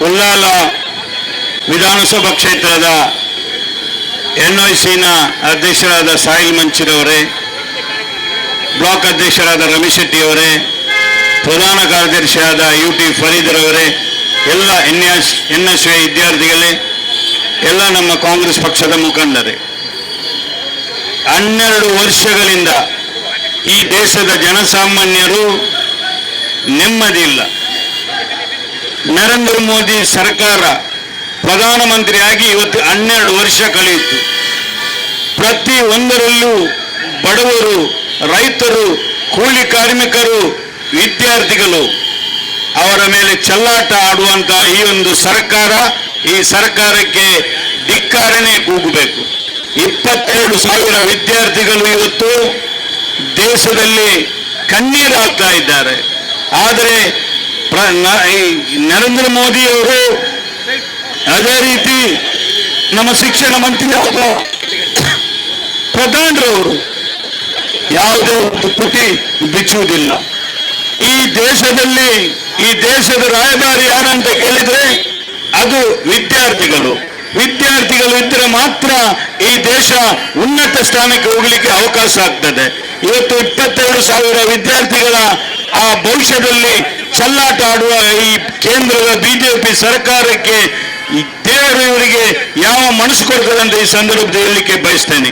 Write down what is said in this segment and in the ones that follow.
ಉಳ್ಳಾಲ ವಿಧಾನಸಭಾ ಕ್ಷೇತ್ರದ NYCನ ಅಧ್ಯಕ್ಷರಾದ ಸಾಹಿಲ್ ಮಂಚಿರವರೇ, ಬ್ಲಾಕ್ ಅಧ್ಯಕ್ಷರಾದ ರಮೇಶ್ ಶೆಟ್ಟಿಯವರೇ, ಪ್ರಧಾನ ಕಾರ್ಯದರ್ಶಿಯಾದ UT ಫರೀದರವರೇ, ಎಲ್ಲ NSY ವಿದ್ಯಾರ್ಥಿಗಳೇ, ಎಲ್ಲ ನಮ್ಮ ಕಾಂಗ್ರೆಸ್ ಪಕ್ಷದ ಮುಖಂಡರೇ, 12 ವರ್ಷಗಳಿಂದ ಈ ದೇಶದ ಜನಸಾಮಾನ್ಯರು ನೆಮ್ಮದಿಯಿಲ್ಲ. ನರೇಂದ್ರ ಮೋದಿ ಸರ್ಕಾರ ಪ್ರಧಾನಮಂತ್ರಿಯಾಗಿ ಇವತ್ತು 12 ವರ್ಷ ಕಳೆಯಿತು. ಪ್ರತಿ ಒಂದರಲ್ಲೂ ಬಡವರು, ರೈತರು, ಕೂಲಿ ಕಾರ್ಮಿಕರು, ವಿದ್ಯಾರ್ಥಿಗಳು ಅವರ ಮೇಲೆ ಚೆಲ್ಲಾಟ ಆಡುವಂತ ಈ ಒಂದು ಸರ್ಕಾರ, ಈ ಸರ್ಕಾರಕ್ಕೆ ಧಿಕ್ಕಾರನೇ ಕೂಗಬೇಕು. 22,000 ವಿದ್ಯಾರ್ಥಿಗಳು ಇವತ್ತು ದೇಶದಲ್ಲಿ ಕಣ್ಣೀರು ಹಾಕ್ತಾ ಇದ್ದಾರೆ. ಆದರೆ ನರೇಂದ್ರ ಮೋದಿ ಅವರು, ಅದೇ ರೀತಿ ನಮ್ಮ ಶಿಕ್ಷಣ ಮಂತ್ರಿಯಾದ ಪ್ರಧಾನರವರು ಯಾವುದೇ ಒಂದು ತುಟಿ ಬಿಚ್ಚುವುದಿಲ್ಲ. ಈ ದೇಶದಲ್ಲಿ ಈ ದೇಶದ ರಾಯಭಾರಿ ಯಾರಂತ ಕೇಳಿದ್ರೆ ಅದು ವಿದ್ಯಾರ್ಥಿಗಳು ಇದ್ದರೆ ಮಾತ್ರ ಈ ದೇಶ ಉನ್ನತ ಸ್ಥಾನಕ್ಕೆ ಹೋಗಲಿಕ್ಕೆ ಅವಕಾಶ ಆಗ್ತದೆ. ಇವತ್ತು 22,000 ವಿದ್ಯಾರ್ಥಿಗಳ ಆ ಭವಿಷ್ಯದಲ್ಲಿ ಚೆಲ್ಲಾಟ ಆಡುವ ಈ ಕೇಂದ್ರದ ಬಿಜೆಪಿ ಸರ್ಕಾರಕ್ಕೆ ದೇವರು ಇವರಿಗೆ ಯಾವ ಮನಸ್ಸು ಕೊಡ್ತದೆ ಅಂತ ಈ ಸಂದರ್ಭದಲ್ಲಿ ಹೇಳಲಿಕ್ಕೆ ಬಯಸ್ತೇನೆ.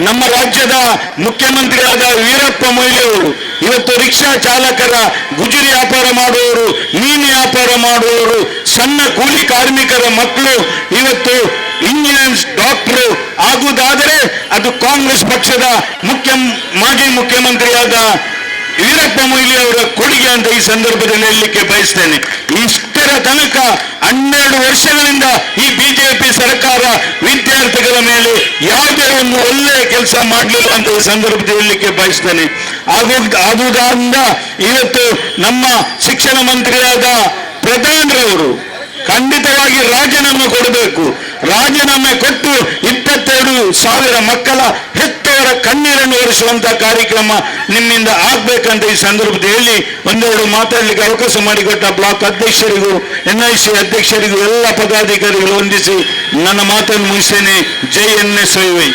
ನಮ್ಮ ರಾಜ್ಯದ ಮುಖ್ಯಮಂತ್ರಿಯಾದ ವೀರಪ್ಪ ಮೊಯ್ಲಿ ಅವರು ಇವತ್ತು ರಿಕ್ಷಾ ಚಾಲಕರ, ಗುಜರಿ ವ್ಯಾಪಾರ ಮಾಡುವವರು, ಮೀನು ವ್ಯಾಪಾರ ಮಾಡುವವರು, ಸಣ್ಣ ಕೂಲಿ ಕಾರ್ಮಿಕರ ಮಕ್ಕಳು ಇವತ್ತು ಇಂಜಿನಿಯರ್ಸ್, ಡಾಕ್ಟರು ಆಗುವುದಾದರೆ ಅದು ಕಾಂಗ್ರೆಸ್ ಪಕ್ಷದ ಮಾಜಿ ಮುಖ್ಯಮಂತ್ರಿಯಾದ ವೀರಪ್ಪ ಮೊಯ್ಲಿ ಅವರ ಕೊಡುಗೆ ಅಂತ ಈ ಸಂದರ್ಭದಲ್ಲಿ ಹೇಳಲಿಕ್ಕೆ ಬಯಸ್ತೇನೆ. ಇಷ್ಟರ ತನಕ 12 ವರ್ಷಗಳಿಂದ ಈ ಬಿಜೆಪಿ ಸರ್ಕಾರ ವಿದ್ಯಾರ್ಥಿಗಳ ಮೇಲೆ ಯಾವುದೇ ಒಂದು ಒಳ್ಳೆಯ ಕೆಲಸ ಮಾಡಲಿಲ್ಲ ಅಂತ ಈ ಸಂದರ್ಭದಲ್ಲಿ ಹೇಳಲಿಕ್ಕೆ ಬಯಸ್ತೇನೆ. ಆದುದರಿಂದ ಇವತ್ತು ನಮ್ಮ ಶಿಕ್ಷಣ ಮಂತ್ರಿಯಾದ ಪ್ರಧಾನರವರು ಖಂಡಿತವಾಗಿ ರಾಜೀನಾಮೆ ಕೊಡಬೇಕು. ರಾಜೀನಾಮೆ ಕೊಟ್ಟು 22,000 ಮಕ್ಕಳ ಹೆತ್ತವರ ಕಣ್ಣೀರನ್ನು ಒರೆಸುವಂತಹ ಕಾರ್ಯಕ್ರಮ ನಿಮ್ಮಿಂದ ಆಗ್ಬೇಕಂತ ಈ ಸಂದರ್ಭದಲ್ಲಿ ಹೇಳಿ ಒಂದೆರಡು ಮಾತಾಡಲಿಕ್ಕೆ ಅವಕಾಶ ಮಾಡಿಕೊಟ್ಟ ಬ್ಲಾಕ್ ಅಧ್ಯಕ್ಷರಿಗೂ, NIC ಅಧ್ಯಕ್ಷರಿಗೂ, ಎಲ್ಲ ಪದಾಧಿಕಾರಿಗಳು ವಂದಿಸಿ ನನ್ನ ಮಾತನ್ನು ಮುಗಿಸ್ತೇನೆ. ಜೈ NSY.